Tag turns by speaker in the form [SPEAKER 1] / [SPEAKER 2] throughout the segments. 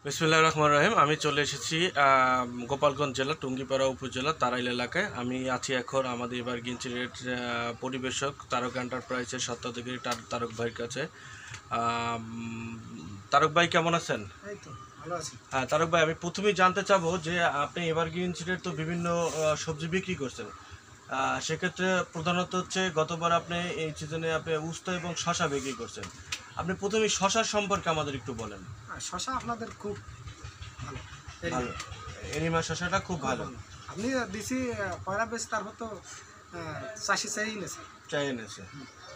[SPEAKER 1] বিসমিল্লাহির রহমানির রহিম। আমি চলে এসেছি গোপালগঞ্জ জেলা টুঙ্গিপাড়া উপজেলা তারাইল এলাকায়। আমি আছি এখন আমাদের এবার গিঞ্চিরের পরিবেশক তারক এন্টারপ্রাইজের স্বত্বাধিকারী তারক ভাইয়ের কাছে। তারক ভাই কেমন আছেন?
[SPEAKER 2] এই তো ভালো আছি।
[SPEAKER 1] হ্যাঁ তারক ভাই, আমি প্রথমেই জানতে চাবো যে আপনি এবার গিঞ্চিরের তো বিভিন্ন সবজি বিক্রি করছেন। সেক্ষেত্রে প্রধানত হচ্ছে গতবার আপনি এই সিজনে আপনি উস্তা এবং শশা বিক্রি করছেন। আপনি প্রথমেই শশার সম্পর্কে আমাদের একটু বলেন।
[SPEAKER 2] শশা আপনাদের খুব ভালো।
[SPEAKER 1] ভালো, এনিমা শশাটা খুব ভালো।
[SPEAKER 2] আপনি দিছি পয়লা বেশ, তারপর তো চাষি চাই নেছে
[SPEAKER 1] চাই এনেছে।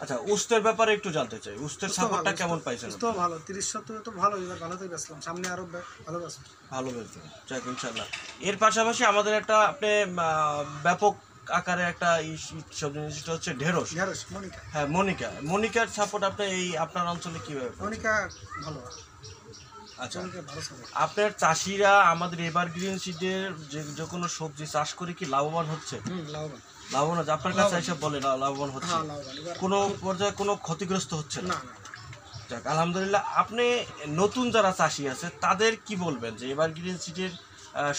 [SPEAKER 1] আচ্ছা, উস্তের ব্যাপারে একটু জানতে চাই, উস্তের সাপোর্টটা কেমন পাইছেন?
[SPEAKER 2] তো ভালো, 30-70 তো ভালো, এবার ভালোতেই বেচলাম, সামনে আরো ভালো বেচলাম।
[SPEAKER 1] ভালো বেচবেন, যাক ইনশাল্লাহ। এর পাশাপাশি আমাদের একটা আপনি ব্যাপক আকারে একটা সবজি জিনিসটা হচ্ছে ঢেঁড়স।
[SPEAKER 2] ঢেঁড়স মনিকা।
[SPEAKER 1] হ্যাঁ, মনিকার সাপোর্ট আপনি এই আপনার অঞ্চলে কিভাবে পাচ্ছেন?
[SPEAKER 2] মনিকা ভালো।
[SPEAKER 1] আচ্ছা,
[SPEAKER 2] মনিকা ভালো সাপোর্ট।
[SPEAKER 1] আপনার চাষিরা আমাদের এভারগ্রিন সিডের যে কোনো সবজি চাষ করে কি লাভবান হচ্ছে?
[SPEAKER 2] লাভবান।
[SPEAKER 1] লাভবান হচ্ছে, আপনার কাছে এসে বলে লাভবান হচ্ছে?
[SPEAKER 2] হ্যাঁ লাভবান।
[SPEAKER 1] কোনো পর্যায়ে কোনো ক্ষতিগ্রস্ত হচ্ছে না?
[SPEAKER 2] না না।
[SPEAKER 1] যাক আলহামদুলিল্লাহ। আপনি নতুন যারা চাষি আছে তাদের কি বলবেন যে এভারগ্রিন সিডের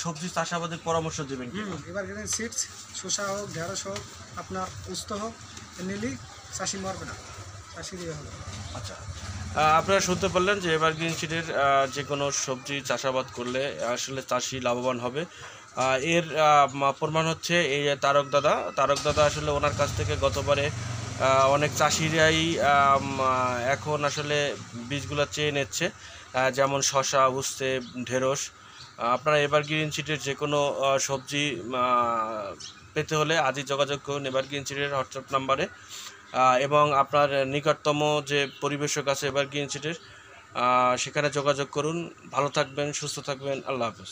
[SPEAKER 1] সবজি চাষাবাদের পরামর্শ দেবেন কি?
[SPEAKER 2] এবার কিন্তু সিডস, শসা হোক, ঢেঁড়স হোক, আপনার উস্ত হোক, নিলি চাষি মরবে না, চাষি দিয়ে হবে।
[SPEAKER 1] আচ্ছা, আপনারা শুনতে পারলেন যে এভারগ্রিন সিডের যে কোনো সবজি চাষাবাদ করলে আসলে চাষি লাভবান হবে। এর প্রমাণ হচ্ছে এই যে তারক দাদা আসলে ওনার কাছ থেকে গতবারে অনেক চাষিরাই এখন আসলে বীজগুলো চেয়ে নিচ্ছে, যেমন শসা, উস্তে, ঢেঁড়স। আপনারা এভারগ্রিন সিডের যে কোনো সবজি পেতে হলে আজই যোগাযোগ করুন এভারগ্রিন সিডের হোয়াটসঅ্যাপ নাম্বারে, এবং আপনার নিকটতম যে পরিবেশক আছে এভারগ্রিন সিডের সেখানে যোগাযোগ করুন। ভালো থাকবেন, সুস্থ থাকবেন, আল্লাহ হাফেজ।